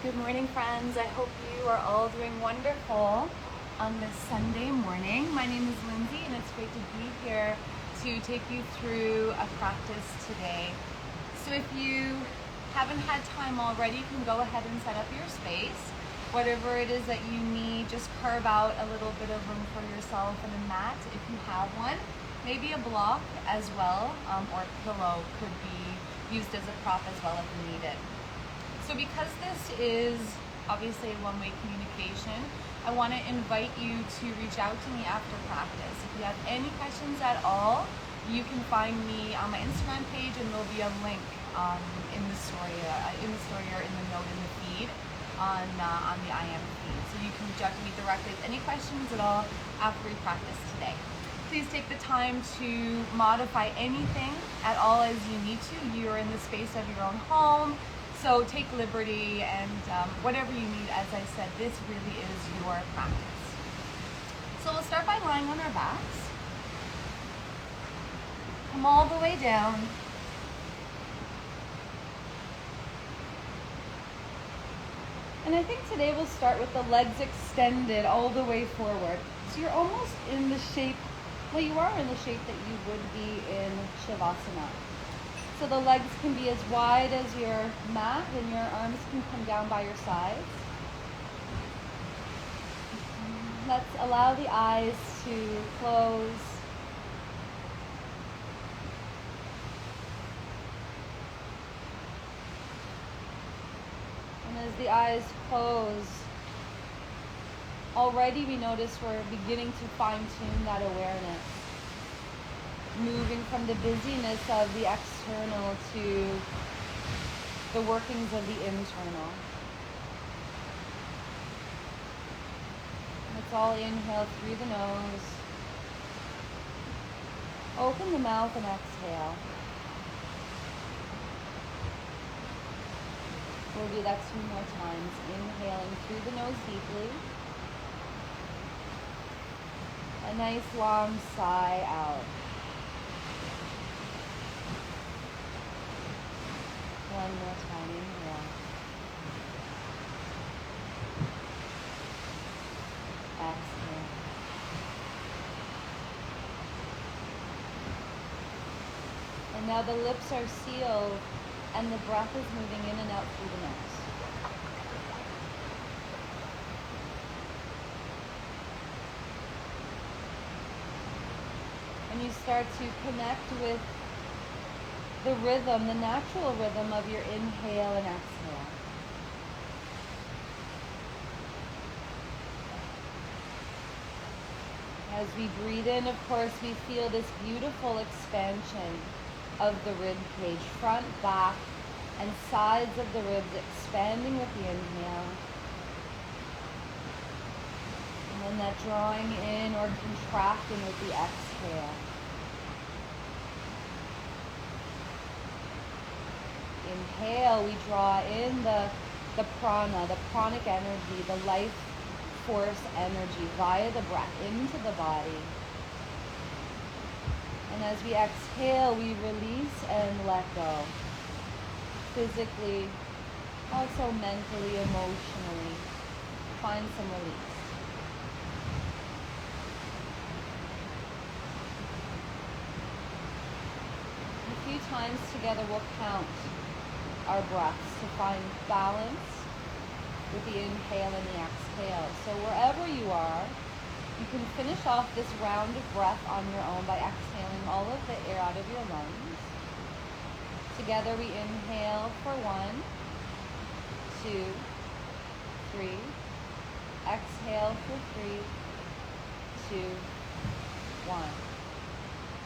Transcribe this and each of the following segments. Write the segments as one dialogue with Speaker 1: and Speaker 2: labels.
Speaker 1: Good morning, friends. I hope you are all doing wonderful on this Sunday morning. My name is Lindsay, and it's great to be here to take you through a practice today. So if you haven't had time already, you can go ahead and set up your space. Whatever it is that you need, just carve out a little bit of room for yourself and a mat if you have one. Maybe a block as well, or a pillow could be used as a prop as well if needed. So because this is obviously a one-way communication, I want to invite you to reach out to me after practice. If you have any questions at all, you can find me on my Instagram page, and there'll be a link in the story or in the note in the feed on the IM feed. So you can reach out to me directly with any questions at all after we practice today. Please take the time to modify anything at all as you need to. You're in the space of your own home. So take liberty and whatever you need. As I said, this really is your practice. So we'll start by lying on our backs. Come all the way down. And I think today we'll start with the legs extended all the way forward. So you're almost in the shape, well, you are in the shape that you would be in Shavasana. So the legs can be as wide as your mat, and your arms can come down by your sides. Let's allow the eyes to close. And as the eyes close, already we notice we're beginning to fine-tune that awareness. Moving from the busyness of the external to the workings of the internal. Let's all inhale through the nose. Open the mouth and exhale. We'll do that 2 more times. Inhaling through the nose deeply. A nice long sigh out. One more time, inhale. Exhale. And now the lips are sealed and the breath is moving in and out through the nose. And you start to connect with the rhythm, the natural rhythm of your inhale and exhale. As we breathe in, of course, we feel this beautiful expansion of the rib cage, front, back, and sides of the ribs expanding with the inhale. And then that drawing in or contracting with the exhale. Inhale, we draw in the prana, the pranic energy, the life force energy via the breath into the body. And as we exhale, we release and let go. Physically, also mentally, emotionally, find some release. A few times together we'll count our breaths to find balance with the inhale and the exhale. So wherever you are, you can finish off this round of breath on your own by exhaling all of the air out of your lungs. Together we inhale for 1, 2, 3. Exhale for 3, 2, 1.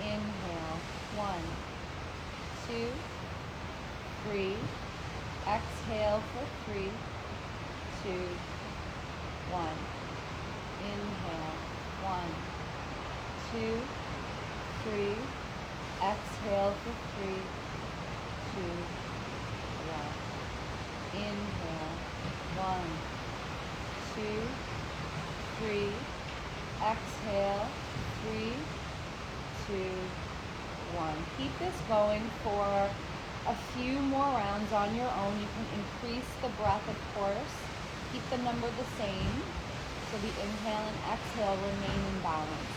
Speaker 1: Inhale, 1, 2, 3. Exhale for 3, 2, 1. Inhale, 1, 2, 3. Exhale for 3, 2, 1. Inhale, 1, 2, 3. Exhale, 3, 2, 1. Keep this going for a few more rounds on your own. You can increase the breath, of course. Keep the number the same. So the inhale and exhale remain in balance.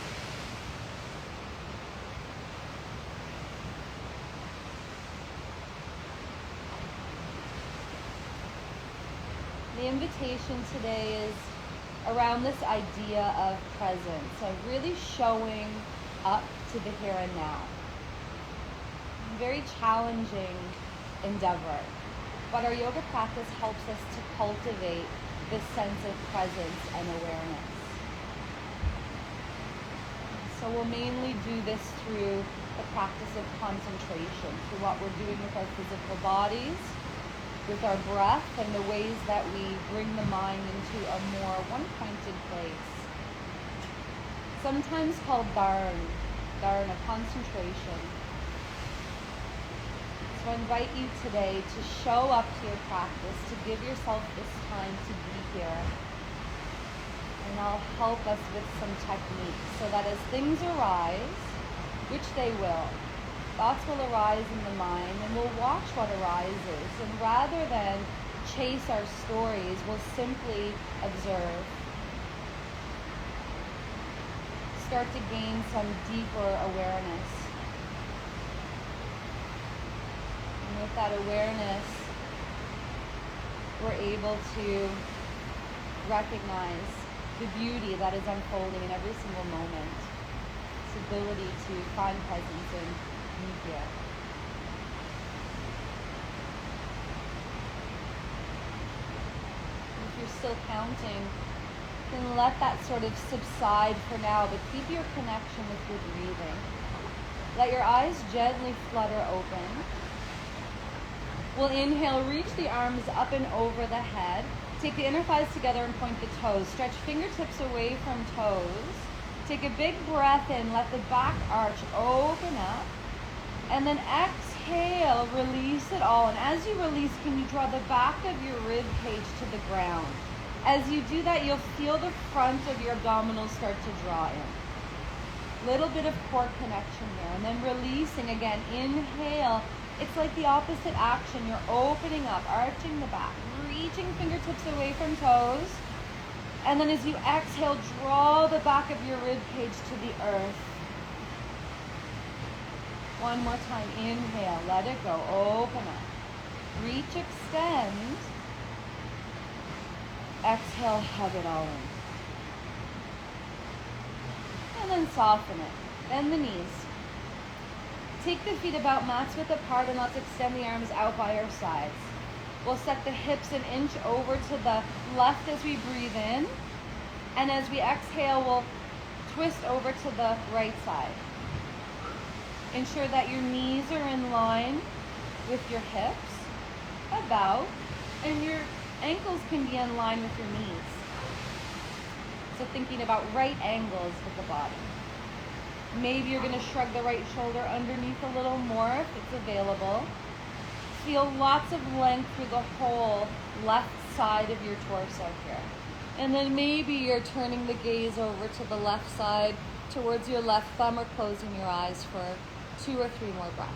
Speaker 1: The invitation today is around this idea of presence, of really showing up to the here and now. Very challenging endeavor, but our yoga practice helps us to cultivate this sense of presence and awareness. So we'll mainly do this through the practice of concentration, through what we're doing with our physical bodies, with our breath, and the ways that we bring the mind into a more one-pointed place. Sometimes called dharana, concentration. So I invite you today to show up to your practice, to give yourself this time to be here. And I'll help us with some techniques so that as things arise, which they will, thoughts will arise in the mind and we'll watch what arises. And rather than chase our stories, we'll simply observe. Start to gain some deeper awareness. And with that awareness, we're able to recognize the beauty that is unfolding in every single moment. This ability to find presence and be here. If you're still counting, then let that sort of subside for now, but keep your connection with your breathing. Let your eyes gently flutter open. We'll inhale, reach the arms up and over the head. Take the inner thighs together and point the toes. Stretch fingertips away from toes. Take a big breath in, let the back arch open up. And then exhale, release it all. And as you release, can you draw the back of your rib cage to the ground? As you do that, you'll feel the front of your abdominals start to draw in. Little bit of core connection here. And then releasing again, inhale. It's like the opposite action. You're opening up, arching the back, reaching fingertips away from toes. And then as you exhale, draw the back of your rib cage to the earth. One more time, inhale, let it go, open up. Reach, extend. Exhale, hug it all in. And then soften it. Bend the knees. Take the feet about mat's width apart and let's extend the arms out by our sides. We'll set the hips an inch over to the left as we breathe in. And as we exhale, we'll twist over to the right side. Ensure that your knees are in line with your hips, about, and your ankles can be in line with your knees. So thinking about right angles with the body. Maybe you're going to shrug the right shoulder underneath a little more if it's available. Feel lots of length through the whole left side of your torso here. And then maybe you're turning the gaze over to the left side towards your left thumb or closing your eyes for 2 or 3 more breaths.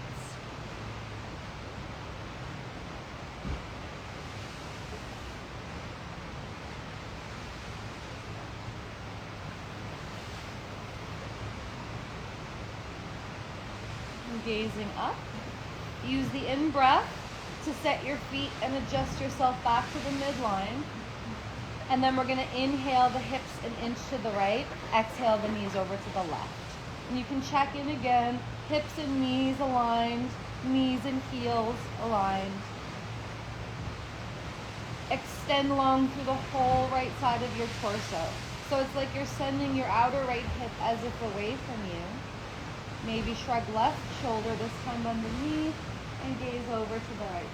Speaker 1: Gazing up. Use the in-breath to set your feet and adjust yourself back to the midline. And then we're going to inhale the hips an inch to the right, exhale the knees over to the left. And you can check in again, hips and knees aligned, knees and heels aligned. Extend long through the whole right side of your torso. So it's like you're sending your outer right hip as if away from you. Maybe shrug left shoulder, this time underneath, and gaze over to the right.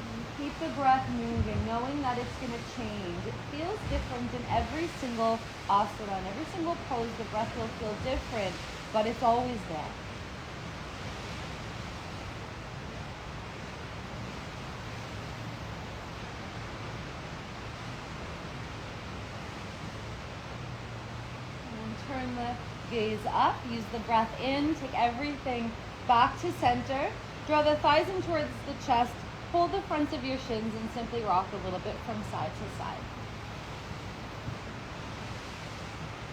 Speaker 1: And keep the breath moving, knowing that it's going to change. It feels different in every single asana, in every single pose. The breath will feel different, but it's always there. Turn the gaze up, use the breath in, take everything back to center. Draw the thighs in towards the chest, hold the fronts of your shins, and simply rock a little bit from side to side.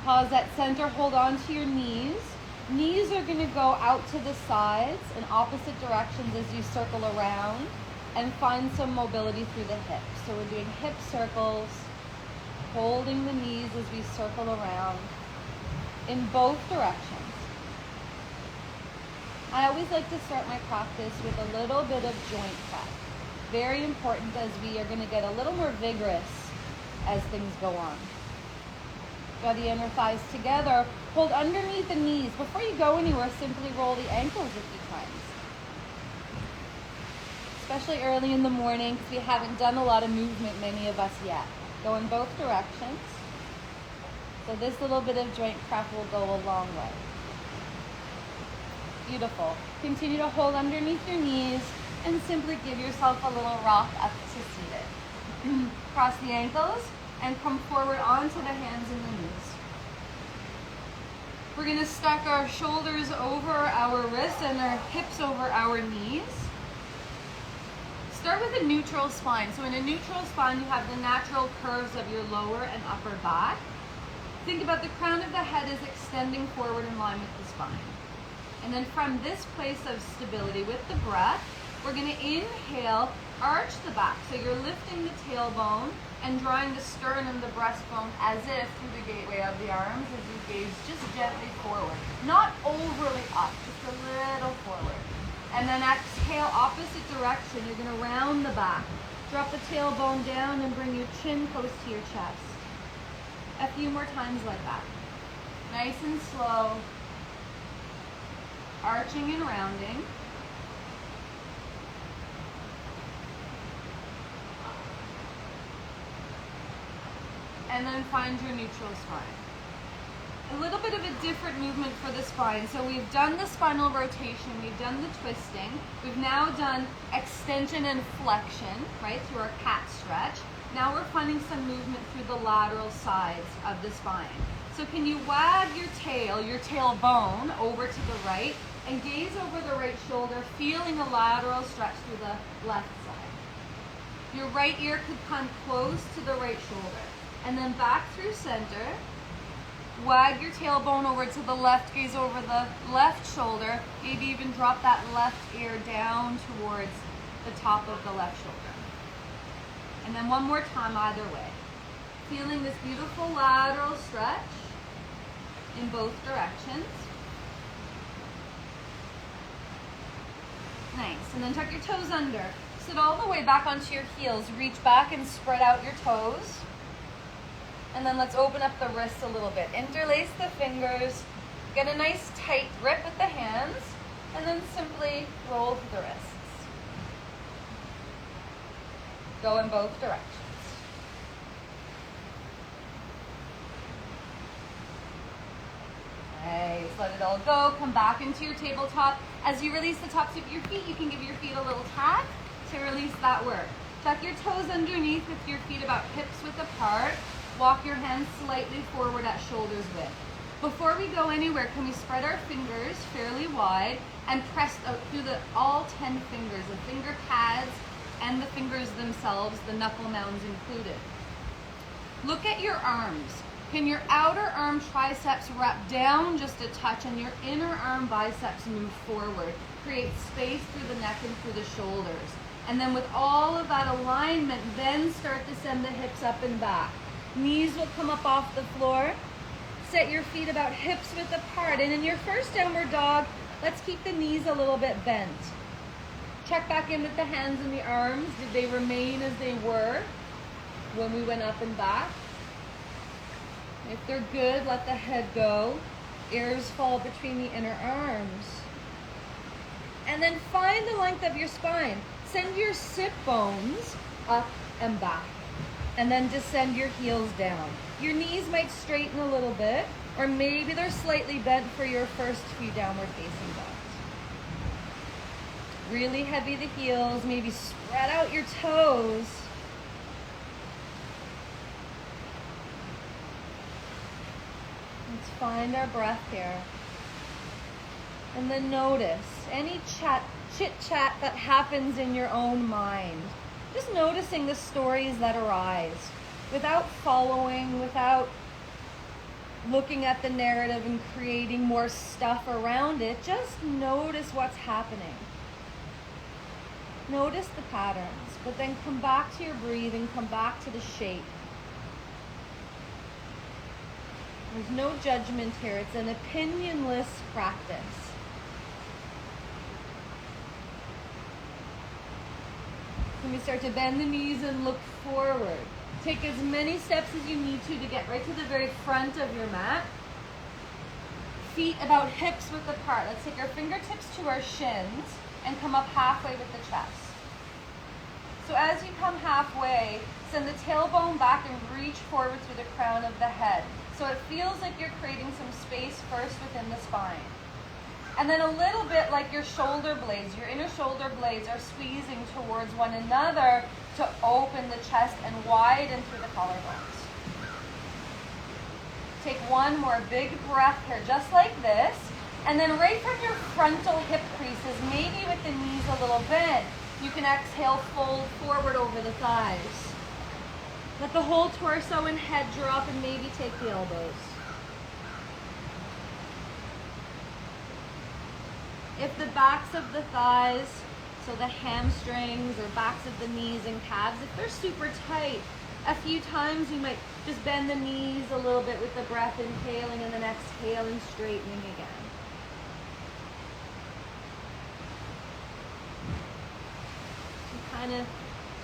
Speaker 1: Pause at center, hold on to your knees. Knees are gonna go out to the sides in opposite directions as you circle around and find some mobility through the hips. So we're doing hip circles, holding the knees as we circle around in both directions. I always like to start my practice with a little bit of joint prep. Very important, as we are going to get a little more vigorous as things go on. Draw the inner thighs together. Hold underneath the knees. Before you go anywhere, simply roll the ankles a few times. Especially early in the morning, because we haven't done a lot of movement, many of us yet. Go in both directions. So this little bit of joint prep will go a long way. Beautiful. Continue to hold underneath your knees and simply give yourself a little rock up to seated. Cross the ankles and come forward onto the hands and the knees. We're going to stack our shoulders over our wrists and our hips over our knees. Start with a neutral spine. So in a neutral spine, you have the natural curves of your lower and upper back. Think about the crown of the head is extending forward in line with the spine. And then from this place of stability with the breath, we're going to inhale, arch the back. So you're lifting the tailbone and drawing the sternum and the breastbone as if through the gateway of the arms as you gaze just gently forward. Not overly up, just a little forward. And then exhale, opposite direction. You're going to round the back. Drop the tailbone down and bring your chin close to your chest. A few more times like that. Nice and slow. Arching and rounding. And then find your neutral spine. A little bit of a different movement for the spine. So we've done the spinal rotation, we've done the twisting, we've now done extension and flexion, right, through our cat stretch. Now we're finding some movement through the lateral sides of the spine. So can you wag your tailbone over to the right and gaze over the right shoulder, feeling a lateral stretch through the left side. Your right ear could come close to the right shoulder. And then back through center. Wag your tailbone over to the left, gaze over the left shoulder. Maybe even drop that left ear down towards the top of the left shoulder. And then one more time either way. Feeling this beautiful lateral stretch in both directions. Nice. And then tuck your toes under. Sit all the way back onto your heels. Reach back and spread out your toes. And then let's open up the wrists a little bit. Interlace the fingers. Get a nice tight grip with the hands. And then simply roll the wrists. Go in both directions. Nice. Let it all go. Come back into your tabletop. As you release the tops of your feet, you can give your feet a little tap to release that work. Tuck your toes underneath with your feet about hips width apart. Walk your hands slightly forward at shoulders width. Before we go anywhere, can we spread our fingers fairly wide and press out through all 10 fingers, the finger pads and the fingers themselves, the knuckle mounds included. Look at your arms. Can your outer arm triceps wrap down just a touch and your inner arm biceps move forward? Create space through the neck and through the shoulders. And then with all of that alignment, then start to send the hips up and back. Knees will come up off the floor. Set your feet about hips width apart. And in your first downward dog, let's keep the knees a little bit bent. Check back in with the hands and the arms. Did they remain as they were when we went up and back? If they're good, let the head go. Ears fall between the inner arms. And then find the length of your spine. Send your sit bones up and back. And then descend your heels down. Your knees might straighten a little bit, or maybe they're slightly bent for your first few downward facing dogs. Really heavy the heels, maybe spread out your toes. Let's find our breath here. And then notice any chit-chat that happens in your own mind. Just noticing the stories that arise without following, without looking at the narrative and creating more stuff around it. Just notice what's happening. Notice the patterns, but then come back to your breathing, come back to the shape. There's no judgment here. It's an opinionless practice. When we start to bend the knees and look forward, take as many steps as you need to get right to the very front of your mat. Feet about hips width apart. Let's take our fingertips to our shins and come up halfway with the chest. So as you come halfway, send the tailbone back and reach forward through the crown of the head. So it feels like you're creating some space first within the spine. And then a little bit like your shoulder blades, your inner shoulder blades are squeezing towards one another to open the chest and widen through the collarbones. Take one more big breath here, just like this. And then right from your frontal hip creases, maybe with the knees a little bent, you can exhale, fold forward over the thighs. Let the whole torso and head drop and maybe take the elbows. If the backs of the thighs, so the hamstrings or backs of the knees and calves, if they're super tight, a few times you might just bend the knees a little bit with the breath, inhaling and then exhaling, straightening again. So kind of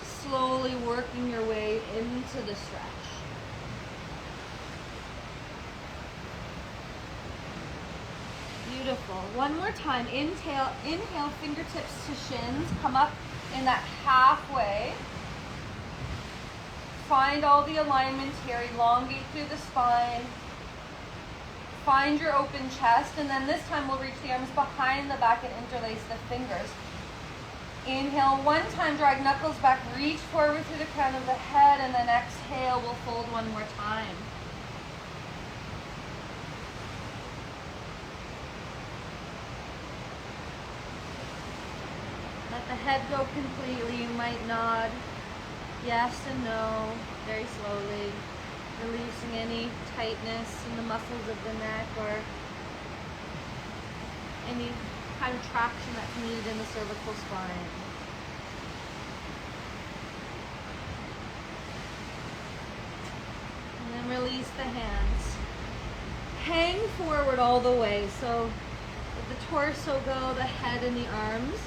Speaker 1: slowly working your way into the stretch. Beautiful. One more time. Inhale, fingertips to shins. Come up in that halfway. Find all the alignment here. Elongate through the spine. Find your open chest. And then this time we'll reach the arms behind the back and interlace the fingers. Inhale one time, drag knuckles back, reach forward through the crown of the head, and then exhale, we'll fold one more time. Let the head go completely. You might nod yes and no, very slowly, releasing any tightness in the muscles of the neck or any kind of traction that's needed in the cervical spine. And then release the hands. Hang forward all the way. So let the torso go, the head and the arms.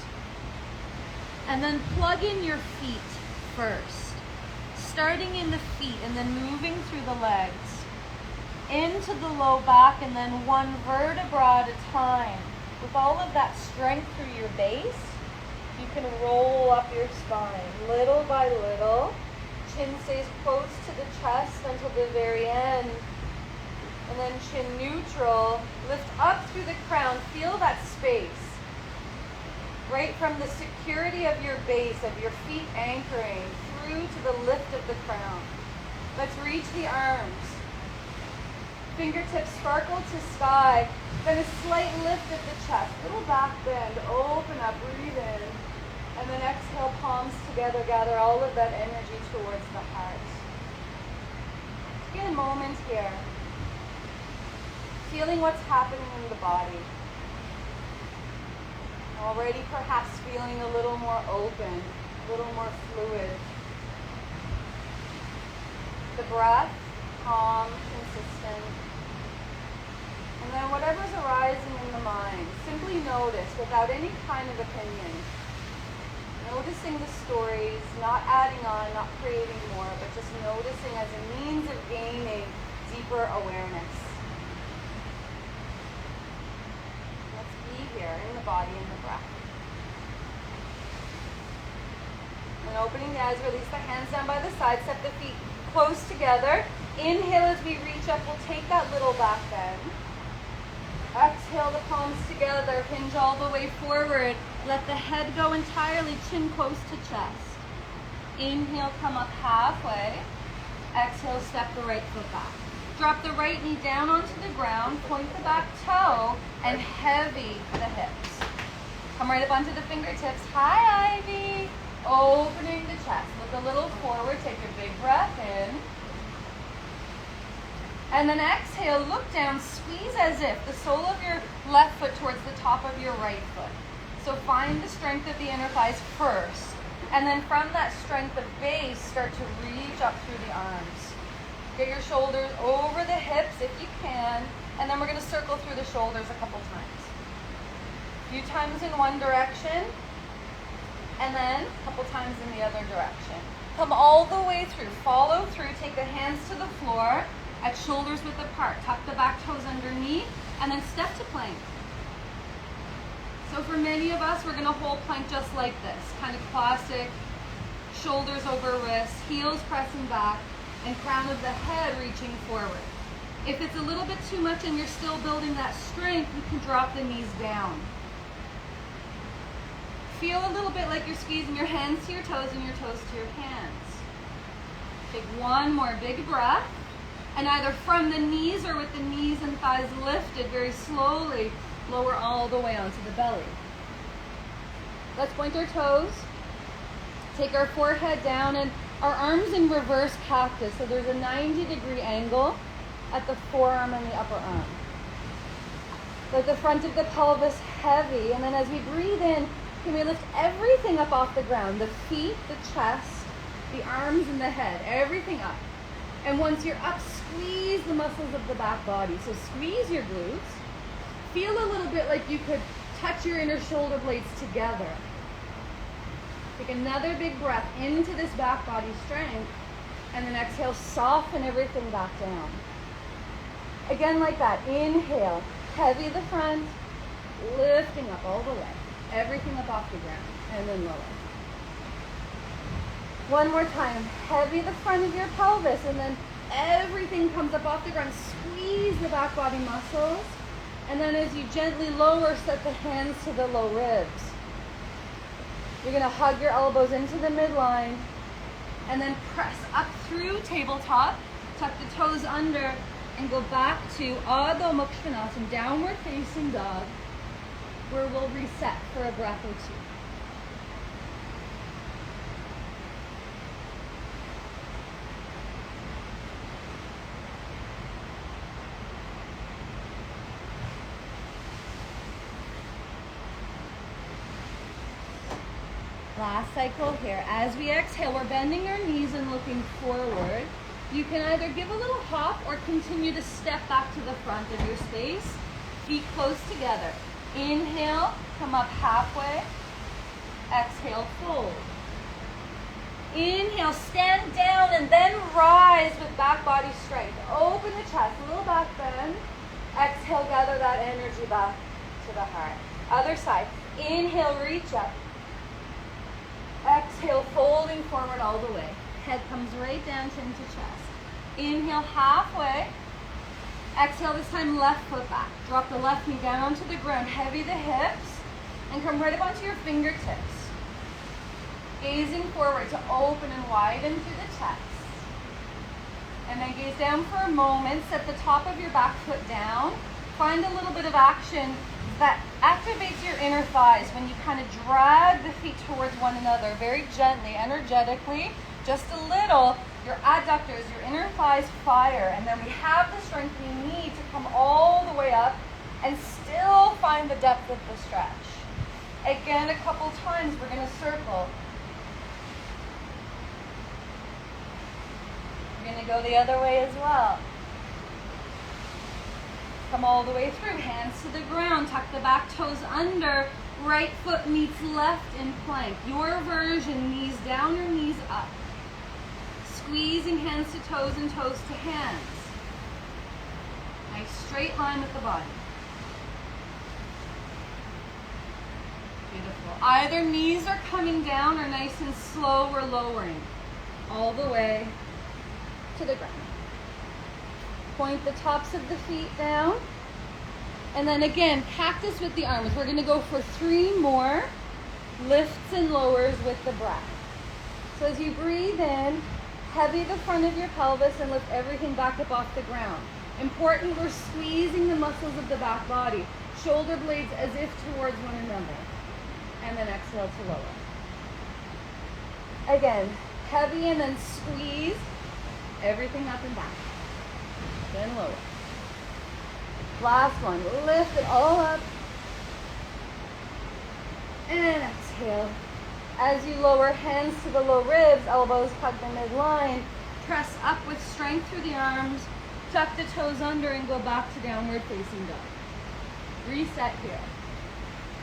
Speaker 1: And then plug in your feet first. Starting in the feet and then moving through the legs. Into the low back and then one vertebra at a time. With all of that strength through your base, you can roll up your spine little by little. Chin stays close to the chest until the very end. And then chin neutral. Lift up through the crown. Feel that space. Right from the security of your base, of your feet anchoring, through to the lift of the crown. Let's reach the arms. Fingertips sparkle to sky. Then a slight lift of the chest. Little back bend. Open up, breathe in. And then exhale, palms together. Gather all of that energy towards the heart. Take a moment here. Feeling what's happening in the body. Already perhaps feeling a little more open, a little more fluid. The breath, calm, consistent. And then whatever's arising in the mind, simply notice without any kind of opinion. Noticing the stories, not adding on, not creating more, but just noticing as a means of gaining deeper awareness. Let's be here in the body and the breath. And opening the eyes, release the hands down by the side, step the feet close together. Inhale as we reach up, we'll take that little back bend. Exhale the palms together, hinge all the way forward. Let the head go entirely, chin close to chest. Inhale, come up halfway. Exhale, step the right foot back. Drop the right knee down onto the ground, point the back toe, and heavy the hips. Come right up onto the fingertips. Hi, Ivy. Opening the chest. Look a little forward. Take a big breath in. And then exhale, look down, squeeze as if the sole of your left foot towards the top of your right foot. So find the strength of the inner thighs first. And then from that strength of base, start to reach up through the arms. Get your shoulders over the hips if you can. And then we're going to circle through the shoulders a couple times. A few times in one direction. And then a couple times in the other direction. Come all the way through. Follow through. Take the hands to the floor at shoulders width apart. Tuck the back toes underneath. And then step to plank. So for many of us, we're going to hold plank just like this. Kind of classic. Shoulders over wrists. Heels pressing back. And crown of the head reaching forward. If it's a little bit too much and you're still building that strength, you can drop the knees down. Feel a little bit like you're squeezing your hands to your toes and your toes to your hands. Take one more big breath. And either from the knees or with the knees and thighs lifted, very slowly, lower all the way onto the belly. Let's point our toes. Take our forehead down and our arms in reverse cactus. So there's a 90-degree angle at the forearm and the upper arm. Let the front of the pelvis heavy. And then as we breathe in, can we lift everything up off the ground? The feet, the chest, the arms and the head, everything up. And once you're up, squeeze the muscles of the back body. So squeeze your glutes. Feel a little bit like you could touch your inner shoulder blades together. Take another big breath into this back body strength. And then exhale, soften everything back down. Again like that. Inhale, heavy the front, lifting up all the way. Everything up off the ground. And then lower. One more time. Heavy the front of your pelvis. And then everything comes up off the ground. Squeeze the back body muscles. And then as you gently lower, set the hands to the low ribs. You're going to hug your elbows into the midline. And then press up through tabletop. Tuck the toes under. And go back to Adho Mukha Svanasana, downward facing dog. Where we'll reset for a breath or two. Last cycle here. As we exhale, we're bending our knees and looking forward. You can either give a little hop or continue to step back to the front of your space. Feet close together. Inhale, come up halfway. Exhale, fold. Inhale, stand down and then rise with back body strength. Open the chest, a little back bend. Exhale, gather that energy back to the heart. Other side. Inhale, reach up. Exhale, folding forward all the way. Head comes right down into chest. Inhale, halfway. Exhale, this time left foot back. Drop the left knee down onto the ground. Heavy the hips. And come right up onto your fingertips. Gazing forward to open and widen through the chest. And then gaze down for a moment. Set the top of your back foot down. Find a little bit of action that activates your inner thighs when you kind of drag the feet towards one another very gently, energetically, just a little. Your adductors, your inner thighs fire, and then we have the strength we need to come all the way up and still find the depth of the stretch. Again, a couple times, we're going to circle. We're going to go the other way as well. Come all the way through, hands to the ground, tuck the back toes under, right foot meets left in plank. Your version, knees down or knees up. Squeezing hands to toes and toes to hands. Nice straight line with the body. Beautiful. Either knees are coming down or nice and slow, we're lowering all the way to the ground. Point the tops of the feet down. And then again, cactus with the arms. We're going to go for 3 more lifts and lowers with the breath. So as you breathe in, Heavy the front of your pelvis and lift everything back up off the ground. Important, we're squeezing the muscles of the back body. Shoulder blades as if towards one another. And then exhale to lower. Again, heavy and then squeeze everything up and back. Then lower. Last one, lift it all up. And exhale. As you lower, hands to the low ribs, elbows hug the midline. Press up with strength through the arms. Tuck the toes under and go back to downward facing dog. Reset here.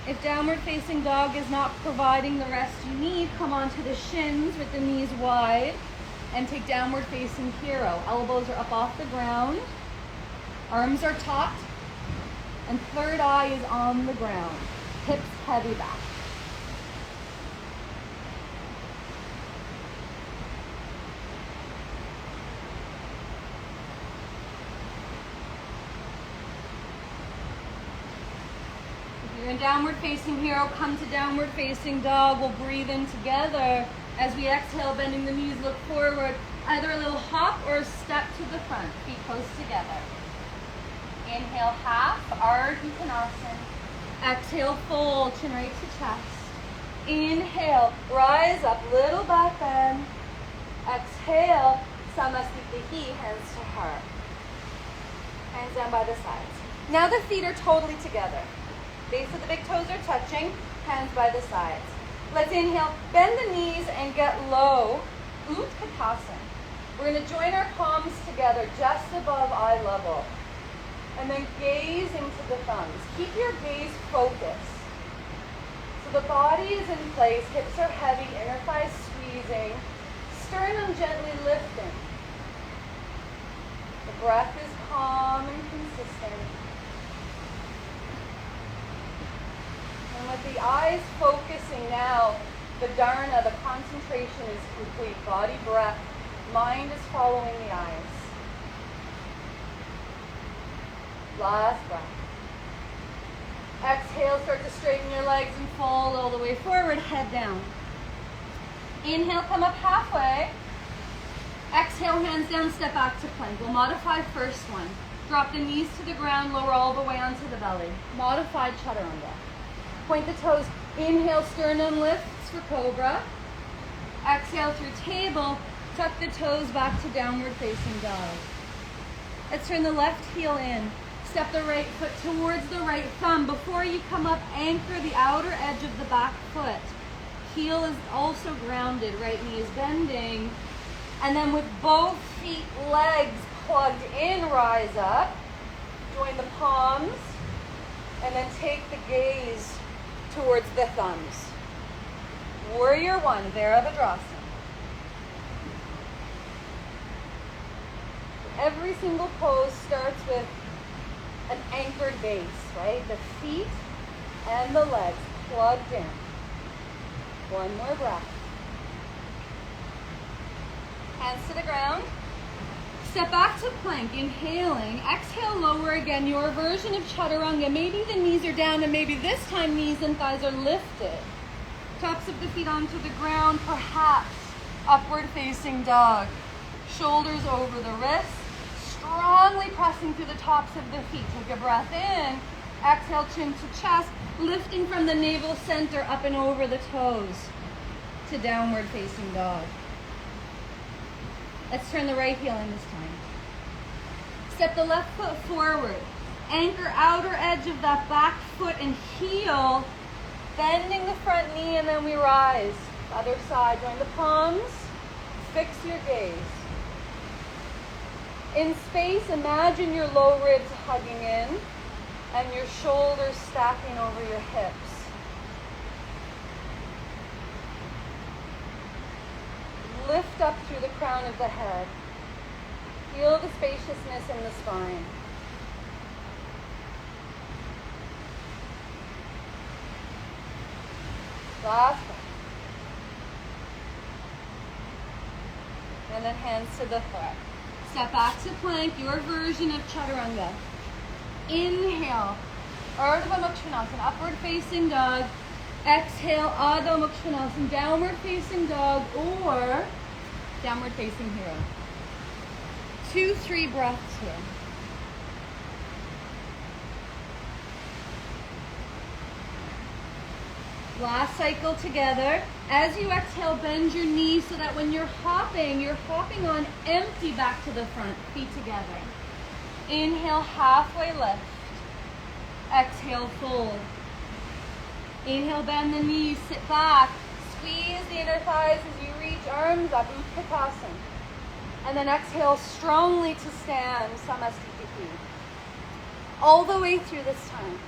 Speaker 1: If downward facing dog is not providing the rest you need, come onto the shins with the knees wide and take downward facing hero. Elbows are up off the ground. Arms are taut. And third eye is on the ground. Hips heavy back. In downward facing hero, come to downward facing dog. We'll breathe in together. As we exhale, bending the knees, look forward. Either a little hop or a step to the front. Feet close together. Inhale, half, Ardha Uttanasana. Exhale, fold, chin right to chest. Inhale, rise up, little back bend. Exhale, Samasthiti, hands to heart. Hands down by the sides. Now the feet are totally together. Base of the big toes are touching, hands by the sides. Let's inhale, bend the knees and get low. Utkatasana. We're going to join our palms together just above eye level. And then gaze into the thumbs. Keep your gaze focused. So the body is in place, hips are heavy, inner thighs squeezing, sternum gently lifting. The breath is calm and consistent. And with the eyes focusing now, the dharana, the concentration is complete. Body, breath, mind is following the eyes. Last breath. Exhale, start to straighten your legs and fold all the way forward, head down. Inhale, come up halfway. Exhale, hands down, step back to plank. We'll modify first one. Drop the knees to the ground, lower all the way onto the belly. Modified chaturanga. Point the toes. Inhale, sternum lifts for cobra. Exhale through table. Tuck the toes back to downward facing dog. Let's turn the left heel in. Step the right foot towards the right thumb. Before you come up, anchor the outer edge of the back foot. Heel is also grounded. Right knee is bending. And then with both feet, legs plugged in, rise up. Join the palms. And then take the gaze towards the thumbs. Warrior one, Virabhadrasana. Every single pose starts with an anchored base, right? The feet and the legs plugged in. One more breath. Hands to the ground. Step back to plank, inhaling. Exhale, lower again. Your version of chaturanga. Maybe the knees are down and maybe this time knees and thighs are lifted. Tops of the feet onto the ground, perhaps upward facing dog. Shoulders over the wrists. Strongly pressing through the tops of the feet. Take a breath in. Exhale, chin to chest. Lifting from the navel center up and over the toes to downward facing dog. Let's turn the right heel in this time. Step the left foot forward. Anchor outer edge of that back foot and heel. Bending the front knee and then we rise. Other side, join the palms. Fix your gaze. In space, imagine your low ribs hugging in and your shoulders stacking over your hips. Lift up through the crown of the head. Feel the spaciousness in the spine. Last breath. And then hands to the thigh. Step back to plank, your version of chaturanga. Inhale, Ardha Uttanasana, upward facing dog. Exhale, Adho Mukha Svanasana, downward facing dog, or Downward facing hero. 2-3 breaths here. Last cycle together. As you exhale, bend your knees so that when you're hopping on empty back to the front, feet together. Inhale, halfway lift. Exhale, fold. Inhale, bend the knees, sit back. Squeeze the inner thighs as you reach, arms up, Utkatasana. And then exhale strongly to stand, Samasthiti. All the way through this time.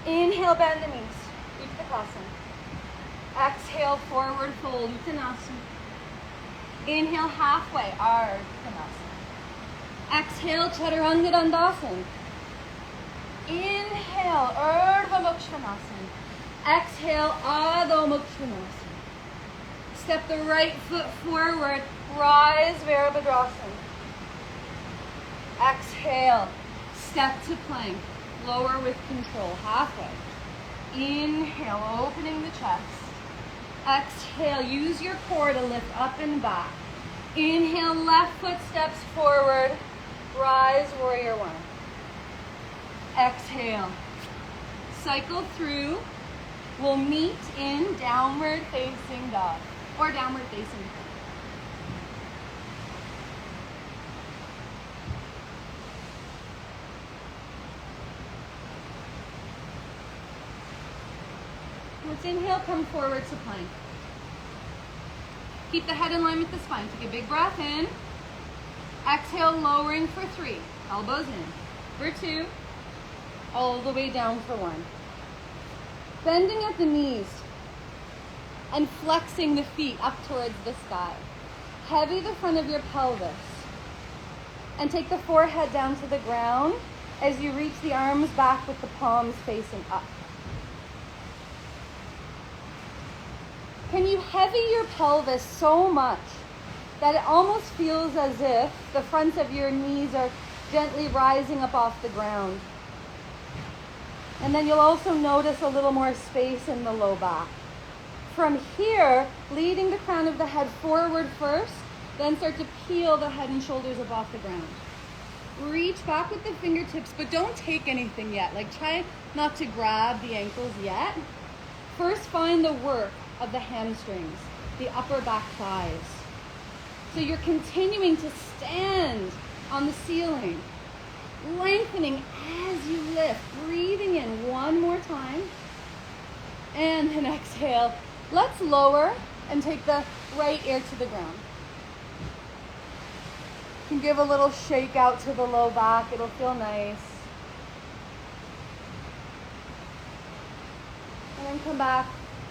Speaker 1: Inhale, bend the knees, Utkatasana. Exhale, forward fold, Uttanasana. Inhale, halfway, Ardha Uttanasana. Exhale, Chaturanga Dandasana. Inhale, Urdhva Mukha Svanasana. Exhale, Adho Mukha Svanasana. Step the right foot forward, rise, Virabhadrasana. Exhale, step to plank, lower with control, halfway. Inhale, opening the chest. Exhale, use your core to lift up and back. Inhale, left foot steps forward, rise, warrior one. Exhale, cycle through. We'll meet in downward facing dog or downward facing dog. Let's inhale, come forward to plank. Keep the head in line with the spine. Take a big breath in. Exhale, lowering for 3. Elbows in. For 2. All the way down for 1. Bending at the knees and flexing the feet up towards the sky. Heavy the front of your pelvis. And take the forehead down to the ground as you reach the arms back with the palms facing up. Can you heavy your pelvis so much that it almost feels as if the fronts of your knees are gently rising up off the ground? And then you'll also notice a little more space in the low back. From here, leading the crown of the head forward first, then start to peel the head and shoulders up off the ground. Reach back with the fingertips, but don't take anything yet. Like, try not to grab the ankles yet. First, find the work of the hamstrings, the upper back thighs. So you're continuing to stand on the ceiling, lengthening as you lift, breathing in one more time, and then exhale. Let's lower and take the right ear to the ground. You can give a little shake out to the low back, it'll feel nice. And then come back,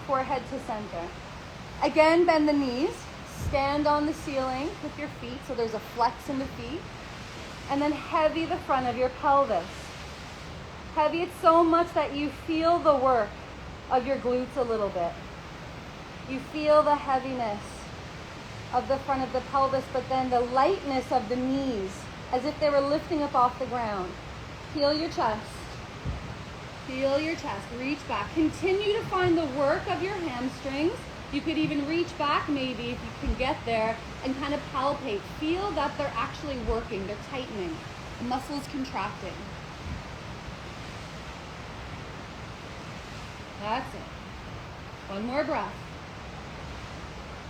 Speaker 1: forehead to center. Again, bend the knees, stand on the ceiling with your feet, so there's a flex in the feet. And then heavy the front of your pelvis. Heavy it so much that you feel the work of your glutes a little bit. You feel the heaviness of the front of the pelvis, but then the lightness of the knees, as if they were lifting up off the ground. Feel your chest. Feel your chest. Reach back. Continue to find the work of your hamstrings. You could even reach back maybe if you can get there and kind of palpate. Feel that they're actually working. They're tightening. The muscles contracting. That's it. One more breath.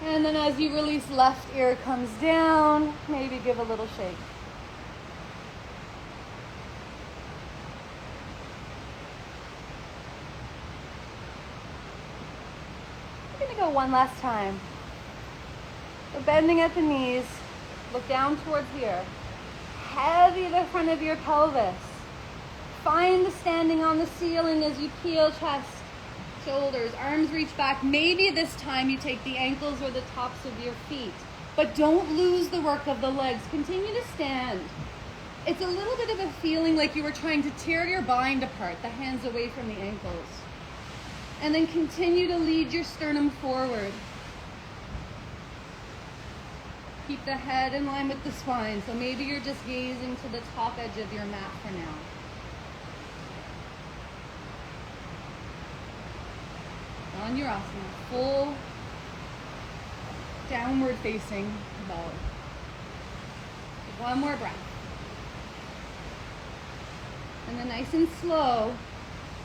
Speaker 1: And then as you release, left ear comes down. Maybe give a little shake. We're going to go one last time. So bending at the knees. Look down towards here. Heavy the front of your pelvis. Find the standing on the ceiling as you peel chest, shoulders, arms reach back. Maybe this time you take the ankles or the tops of your feet. But don't lose the work of the legs. Continue to stand. It's a little bit of a feeling like you were trying to tear your bind apart, the hands away from the ankles. And then continue to lead your sternum forward. Keep the head in line with the spine. So maybe you're just gazing to the top edge of your mat for now. On your asana, full downward facing bow. One more breath. And then nice and slow,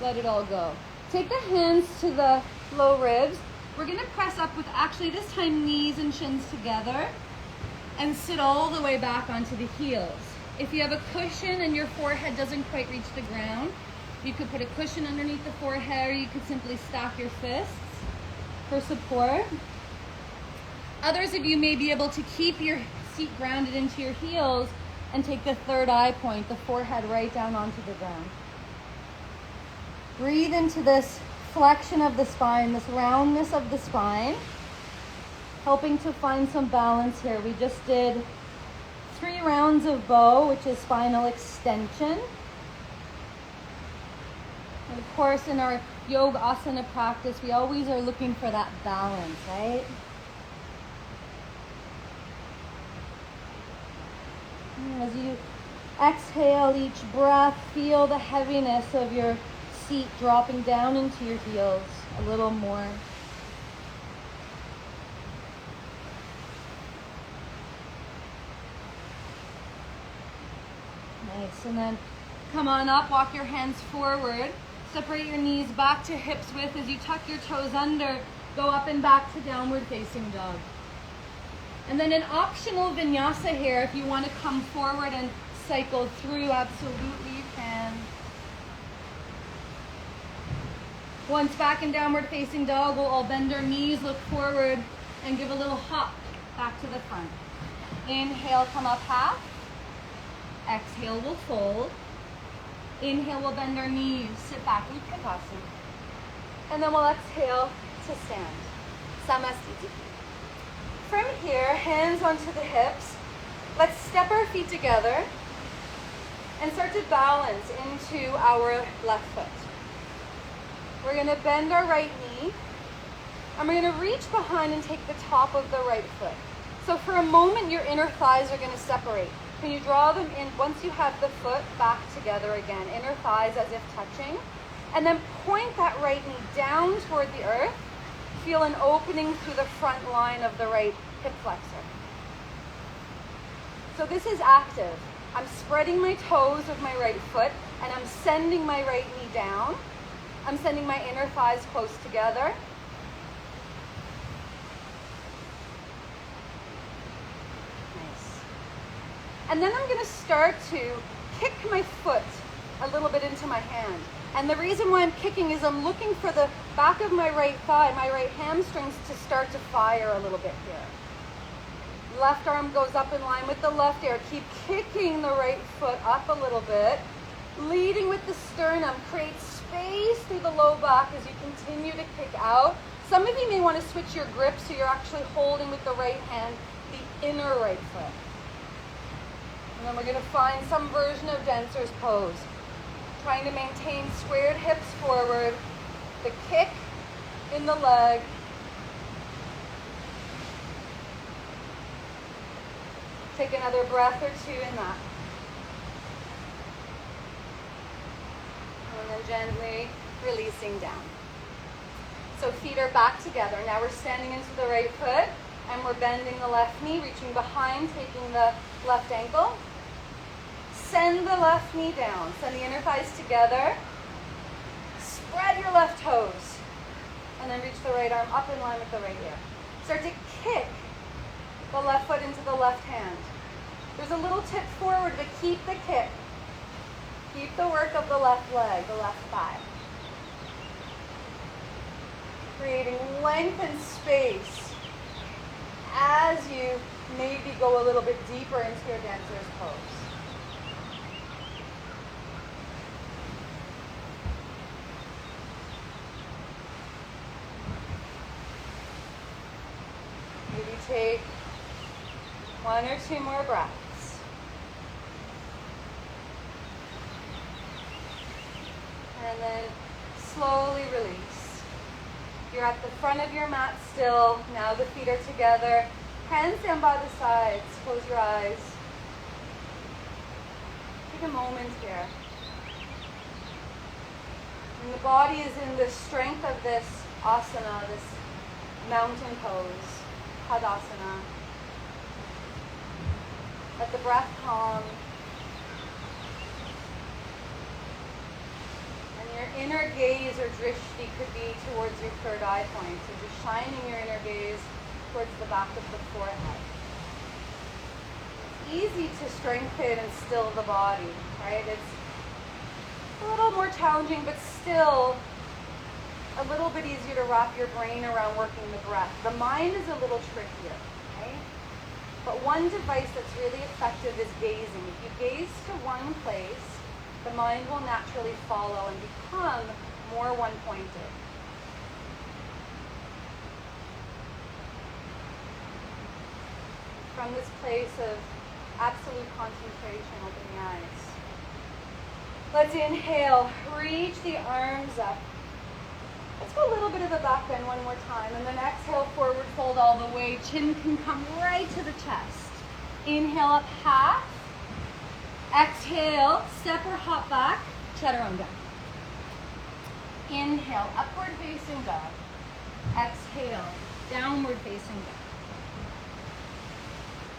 Speaker 1: let it all go. Take the hands to the low ribs. We're gonna press up with actually this time knees and shins together and sit all the way back onto the heels. If you have a cushion and your forehead doesn't quite reach the ground, you could put a cushion underneath the forehead, or you could simply stack your fists for support. Others of you may be able to keep your seat grounded into your heels and take the third eye point, the forehead right down onto the ground. Breathe into this flexion of the spine, this roundness of the spine, helping to find some balance here. We just did 3 rounds of bow, which is spinal extension. And of course, in our yoga asana practice, we always are looking for that balance, right? As you exhale each breath, feel the heaviness of your seat dropping down into your heels a little more. Nice, and then come on up, walk your hands forward, separate your knees back to hips width as you tuck your toes under, go up and back to downward facing dog. And then an optional vinyasa here, if you want to come forward and cycle through, absolutely you can. Once back in downward facing dog, we'll all bend our knees, look forward, and give a little hop back to the front. Inhale, come up half. Exhale, we'll fold. Inhale, we'll bend our knees, sit back, Utkatasana. And then we'll exhale to stand, Samasthiti. From here, hands onto the hips. Let's step our feet together and start to balance into our left foot. We're going to bend our right knee, and we're going to reach behind and take the top of the right foot. So for a moment, your inner thighs are going to separate. Can you draw them in once you have the foot back together again, inner thighs as if touching, and then point that right knee down toward the earth. Feel an opening through the front line of the right hip flexor. So this is active. I'm spreading my toes with my right foot, and I'm sending my right knee down. I'm sending my inner thighs close together. Nice. And then I'm going to start to kick my foot a little bit into my hand. And the reason why I'm kicking is I'm looking for the back of my right thigh, my right hamstrings to start to fire a little bit here. Left arm goes up in line with the left ear. Keep kicking the right foot up a little bit. Leading with the sternum. Create space through the low back as you continue to kick out. Some of you may want to switch your grip so you're actually holding with the right hand the inner right foot. And then we're going to find some version of dancer's pose. Trying to maintain squared hips forward, the kick in the leg. Take another breath or two in that. And then gently releasing down. So feet are back together. Now we're standing into the right foot, and we're bending the left knee, reaching behind, taking the left ankle. Send the left knee down. Send the inner thighs together. Spread your left toes. And then reach the right arm up in line with the right ear. Start to kick the left foot into the left hand. There's a little tip forward, but keep the kick. Keep the work of the left leg, the left thigh. Creating length and space as you maybe go a little bit deeper into your dancer's pose. Maybe take 1 or 2 more breaths. And then slowly release. You're at the front of your mat still. Now the feet are together. Hands down by the sides. Close your eyes. Take a moment here. And the body is in the strength of this asana, this mountain pose, Tadasana. Let the breath calm. And your inner gaze or drishti could be towards your third eye point. So just shining your inner gaze towards the back of the forehead. It's easy to strengthen and still the body, right? It's a little more challenging, but still a little bit easier to wrap your brain around working the breath. The mind is a little trickier, right? But one device that's really effective is gazing. If you gaze to one place, the mind will naturally follow and become more one-pointed. From this place of absolute concentration, open the eyes. Let's inhale, reach the arms up. Let's go a little bit of a back bend one more time, and then exhale, forward fold all the way. Chin can come right to the chest. Inhale up half. Exhale, step or hop back, chaturanga. Inhale, upward facing dog. Exhale, downward facing dog.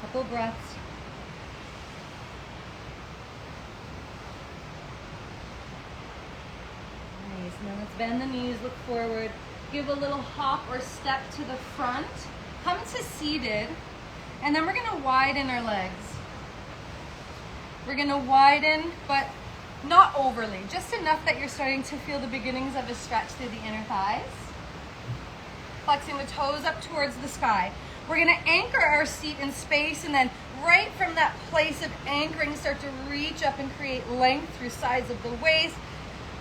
Speaker 1: Couple breaths. Nice. Now let's bend the knees, look forward. Give a little hop or step to the front. Come to seated. And then we're going to widen our legs. We're going to widen, but not overly. Just enough that you're starting to feel the beginnings of a stretch through the inner thighs. Flexing the toes up towards the sky. We're going to anchor our seat in space, and then right from that place of anchoring, start to reach up and create length through sides of the waist,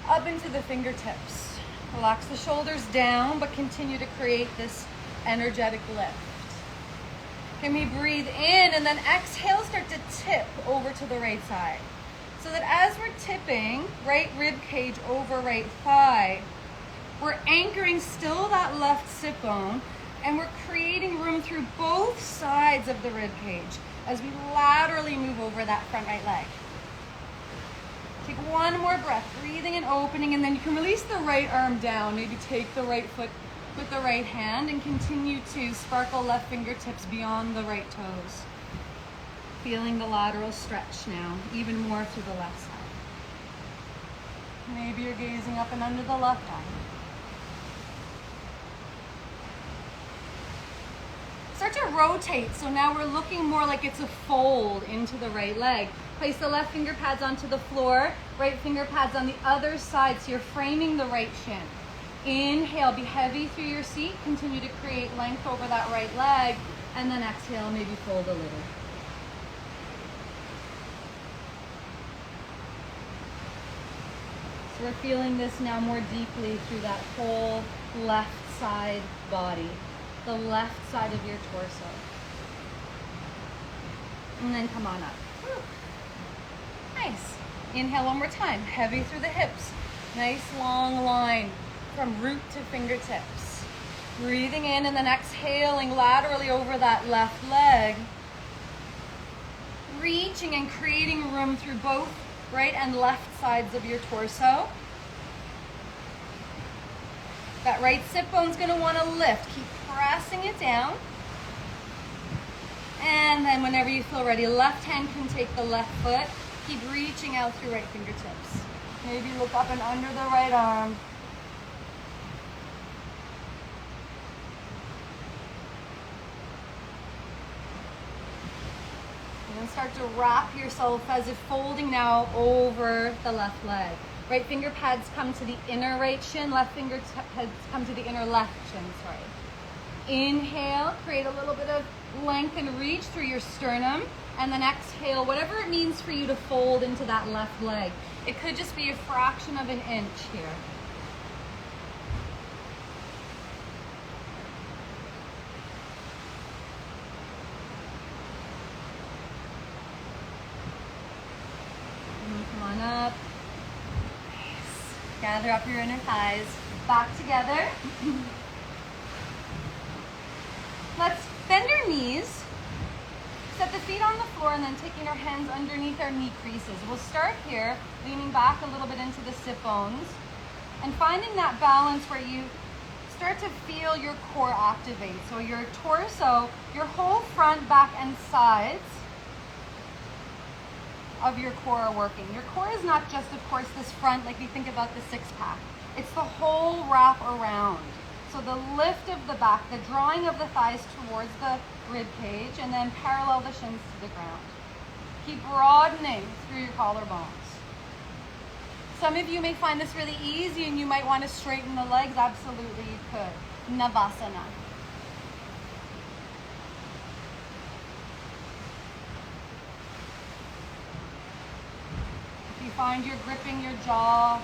Speaker 1: up into the fingertips. Relax the shoulders down, but continue to create this energetic lift. Can we breathe in and then exhale, start to tip over to the right side. So that as we're tipping, right rib cage over right thigh, we're anchoring still that left sit bone, and we're creating room through both sides of the rib cage as we laterally move over that front right leg. Take one more breath, breathing and opening, and then you can release the right arm down. Maybe take the right foot with the right hand and continue to sparkle left fingertips beyond the right toes. Feeling the lateral stretch now, even more through the left side. Maybe you're gazing up and under the left eye. Start to rotate, so now we're looking more like it's a fold into the right leg. Place the left finger pads onto the floor, right finger pads on the other side, so you're framing the right shin. Inhale, be heavy through your seat, continue to create length over that right leg, and then exhale, maybe fold a little. So we're feeling this now more deeply through that whole left side body, the left side of your torso. And then come on up. Whew. Nice. Inhale one more time, heavy through the hips. Nice long line from root to fingertips. Breathing in and then exhaling laterally over that left leg. Reaching and creating room through both right and left sides of your torso. That right sit bone's going to want to lift. Keep pressing it down. And then whenever you feel ready, left hand can take the left foot. Keep reaching out through right fingertips. Maybe look up and under the right arm. And then start to wrap yourself as if folding now over the left leg. Right finger pads come to the inner right shin, left finger pads come to the inner left shin, sorry. Inhale, create a little bit of length and reach through your sternum, and then exhale, whatever it means for you to fold into that left leg. It could just be a fraction of an inch here. And come on up. Nice. Gather up your inner thighs, back together. Let's bend our knees, set the feet on the floor, and then taking our hands underneath our knee creases. We'll start here, leaning back a little bit into the sit bones, and finding that balance where you start to feel your core activate. So your torso, your whole front, back, and sides of your core are working. Your core is not just, of course, this front, like we think about the six pack. It's the whole wrap around. So the lift of the back, the drawing of the thighs towards the rib cage, and then parallel the shins to the ground. Keep broadening through your collarbones. Some of you may find this really easy and you might want to straighten the legs. Absolutely, you could. Navasana. If you find you're gripping your jaw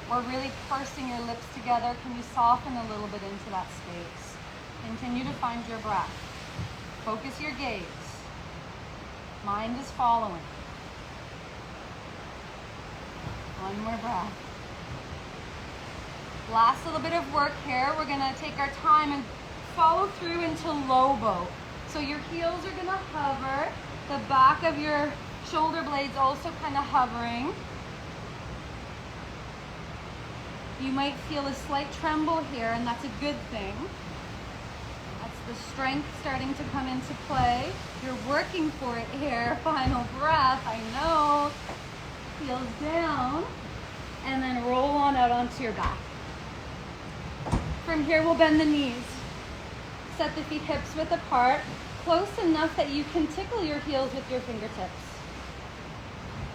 Speaker 1: or really pursing your lips together, can you soften a little bit into that space? Continue to find your breath. Focus your gaze. Mind is following. One more breath. Last little bit of work here. We're going to take our time and follow through into low boat. So your heels are going to hover. The back of your shoulder blades also kind of hovering. You might feel a slight tremble here, and that's a good thing. That's the strength starting to come into play. You're working for it here. Final breath, I know. Heels down, and then roll on out onto your back. From here, we'll bend the knees. Set the feet hips width apart, close enough that you can tickle your heels with your fingertips.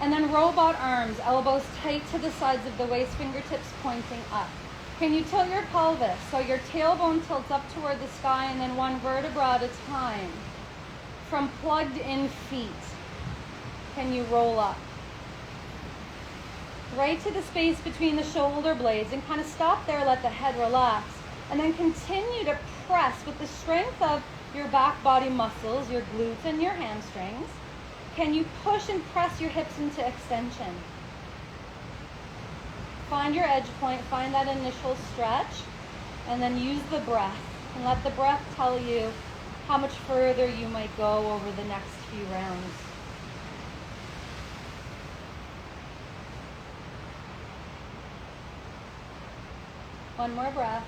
Speaker 1: And then robot arms, elbows tight to the sides of the waist, fingertips pointing up. Can you tilt your pelvis so your tailbone tilts up toward the sky, and then one vertebra at a time. From plugged in feet, can you roll up? Right to the space between the shoulder blades, and kind of stop there, let the head relax. And then continue to press with the strength of your back body muscles, your glutes and your hamstrings. Can you push and press your hips into extension? Find your edge point, find that initial stretch, and then use the breath. And let the breath tell you how much further you might go over the next few rounds. One more breath.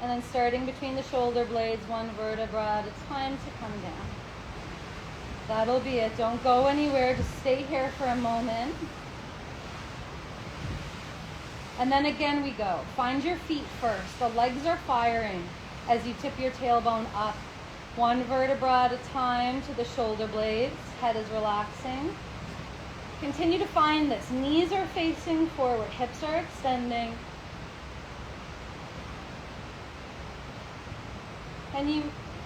Speaker 1: And then starting between the shoulder blades, one vertebra at a time to come down. That'll be it. Don't go anywhere. Just stay here for a moment. And then again we go. Find your feet first. The legs are firing as you tip your tailbone up. One vertebra at a time to the shoulder blades. Head is relaxing. Continue to find this. Knees are facing forward. Hips are extending. And you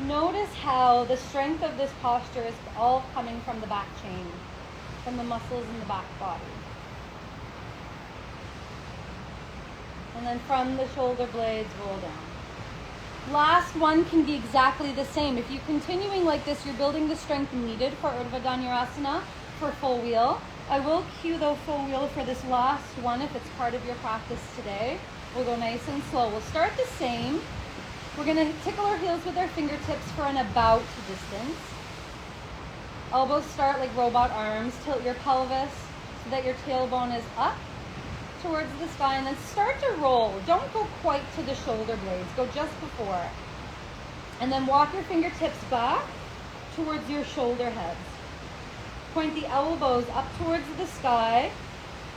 Speaker 1: notice how the strength of this posture is all coming from the back chain, from the muscles in the back body. And then from the shoulder blades, roll down. Last one can be exactly the same. If you're continuing like this, you're building the strength needed for Urdhva Dhanurasana for full wheel. I will cue though full wheel for this last one if it's part of your practice today. We'll go nice and slow. We'll start the same. We're going to tickle our heels with our fingertips for an about distance. Elbows start like robot arms. Tilt your pelvis so that your tailbone is up towards the sky, and then start to roll. Don't go quite to the shoulder blades. Go just before. And then walk your fingertips back towards your shoulder heads. Point the elbows up towards the sky.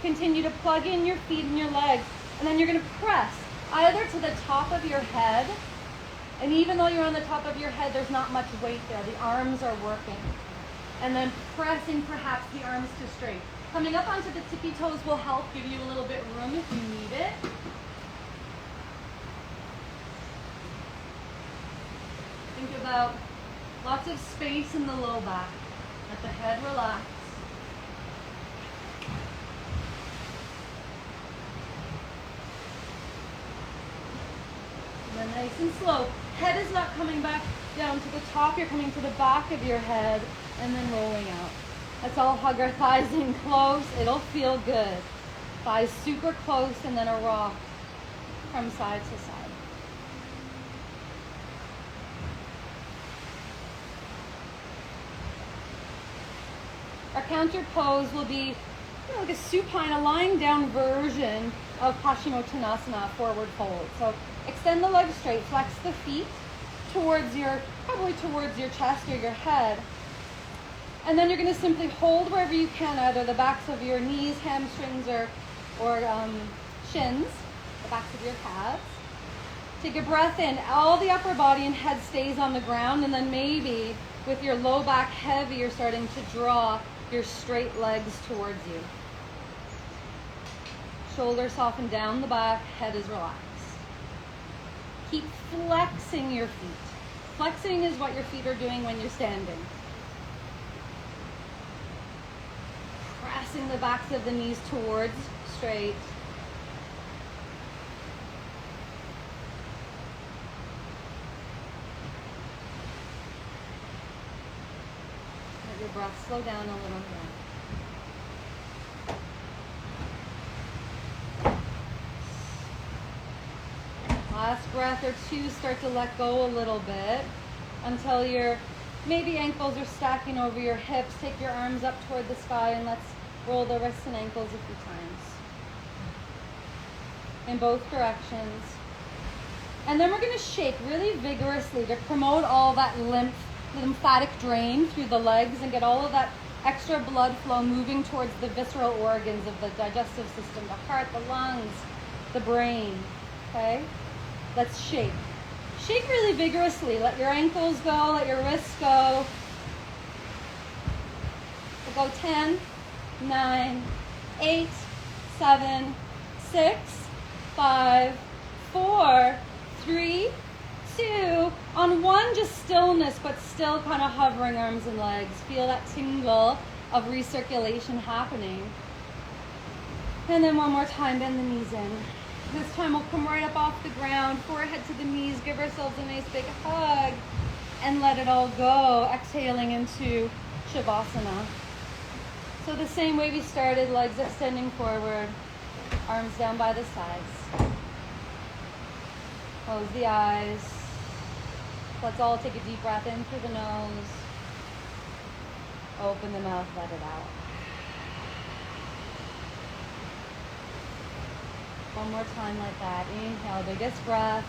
Speaker 1: Continue to plug in your feet and your legs. And then you're going to press either to the top of your head. And even though you're on the top of your head, there's not much weight there. The arms are working. And then pressing perhaps the arms to straight. Coming up onto the tippy toes will help give you a little bit room if you need it. Think about lots of space in the low back. Let the head relax. And then nice and slow. Head is not coming back down to the top. You're coming to the back of your head and then rolling out. Let's all hug our thighs in close. It'll feel good. Thighs super close, and then a rock from side to side. Our counter pose will be like a supine, a lying down version of Paschimottanasana, forward fold. So extend the legs straight, flex the feet towards your
Speaker 2: probably towards your chest or your head. And then you're going to simply hold wherever you can, either the backs of your knees, hamstrings, or shins, the backs of your calves. Take a breath in. All the upper body and head stays on the ground, and then maybe with your low back heavy, you're starting to draw your straight legs towards you. Shoulders soften down the back, head is relaxed. Keep flexing your feet. Flexing is what your feet are doing when you're standing. Pressing the backs of the knees towards straight. Let your breath slow down a little here. Last breath or two, start to let go a little bit until your maybe ankles are stacking over your hips. Take your arms up toward the sky and let's roll the wrists and ankles a few times. In both directions. And then we're going to shake really vigorously to promote all that lymphatic drain through the legs and get all of that extra blood flow moving towards the visceral organs of the digestive system, the heart, the lungs, the brain. Okay? Let's shake. Shake really vigorously. Let your ankles go, let your wrists go. We'll go 10, 9, 8, 7, 6, 5, 4, 3, 2. On one, just stillness, but still kind of hovering arms and legs. Feel that tingle of recirculation happening. And then one more time, bend the knees in. This time we'll come right up off the ground, forehead to the knees, give ourselves a nice big hug, and let it all go, exhaling into Shavasana. So the same way we started, legs extending forward, arms down by the sides. Close the eyes. Let's all take a deep breath in through the nose. Open the mouth, let it out. One more time like that. Inhale, biggest breath.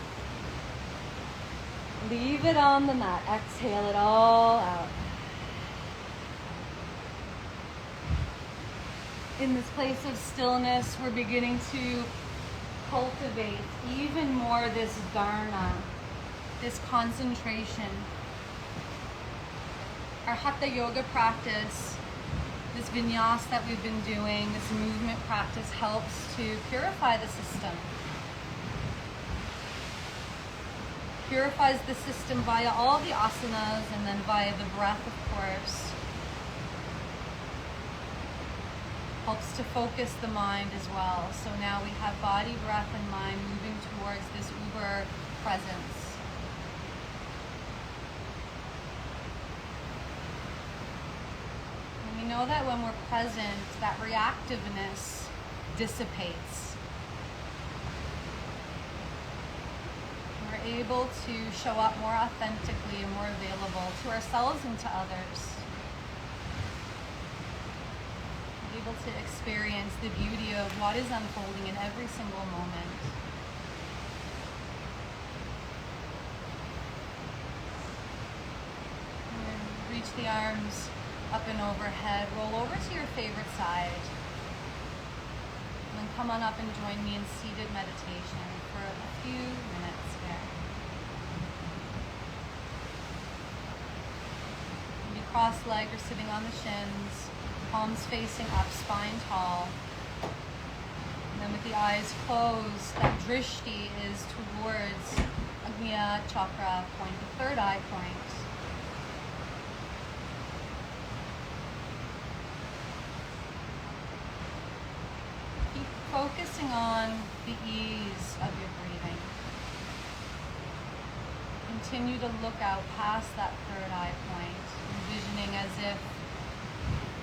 Speaker 2: Leave it on the mat. Exhale it all out. In this place of stillness, we're beginning to cultivate even more this dharana, this concentration. Our Hatha Yoga practice, this vinyasa that we've been doing, this movement practice helps to purify the system. Purifies the system via all the asanas and then via the breath, of course. Helps to focus the mind as well. So now we have body, breath, and mind moving towards this uber presence. We know that when we're present, that reactiveness dissipates. We're able to show up more authentically and more available to ourselves and to others. We're able to experience the beauty of what is unfolding in every single moment. And reach the arms up and overhead, roll over to your favorite side, and then come on up and join me in seated meditation for a few minutes here. Maybe cross-legged or sitting on the shins, palms facing up, spine tall. And then with the eyes closed, that drishti is towards Agnya Chakra point, the third eye point. Focusing on the ease of your breathing. Continue to look out past that third eye point, envisioning as if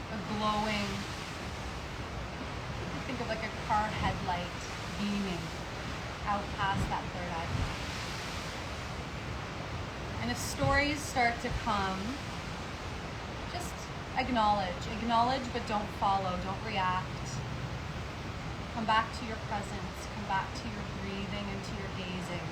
Speaker 2: a glowing, think of like a car headlight beaming out past that third eye point. And if stories start to come, just acknowledge, but don't follow, don't react. Come back to your presence, come back to your breathing and to your gazing.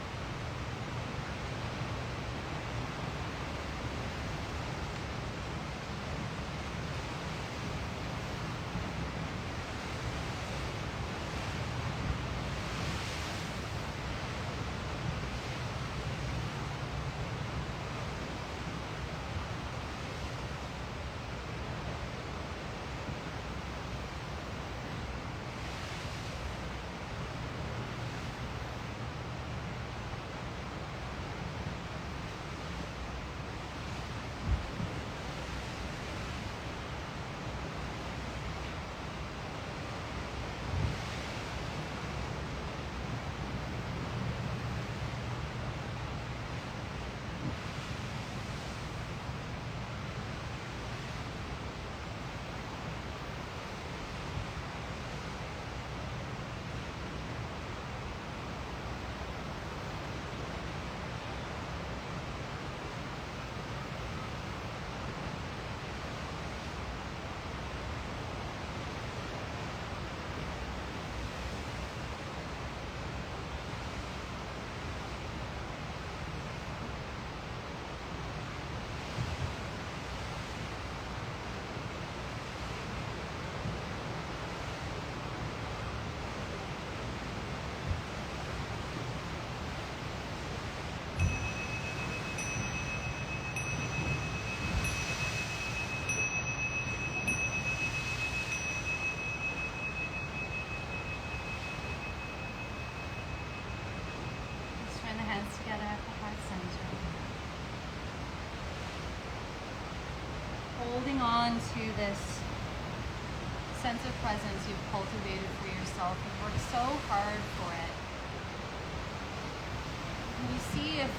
Speaker 1: on to this sense of presence you've cultivated for yourself. You've worked so hard for it. And you see if,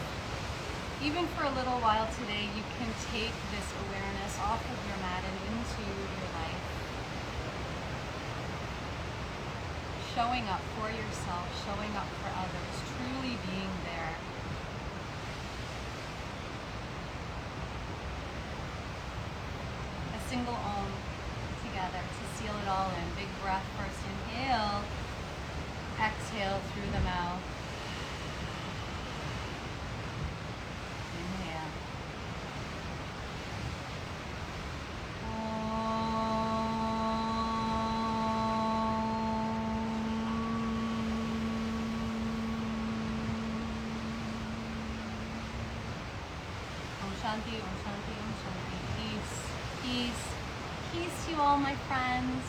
Speaker 1: even for a little while today, you can take this awareness off of your mat and into your life. Showing up for yourself, showing up for others, truly being there. A single Om together to seal it all in. Big breath first, inhale, exhale through the mouth. Inhale. Om Shanti, Om Shanti, Om Shanti. Peace, peace, peace to you all, my friends.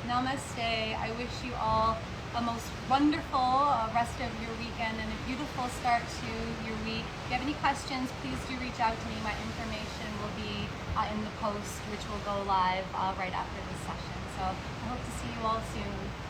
Speaker 1: Namaste. I wish you all a most wonderful rest of your weekend and a beautiful start to your week. If you have any questions, please do reach out to me. My information will be in the post, which will go live right after this session. So I hope to see you all soon.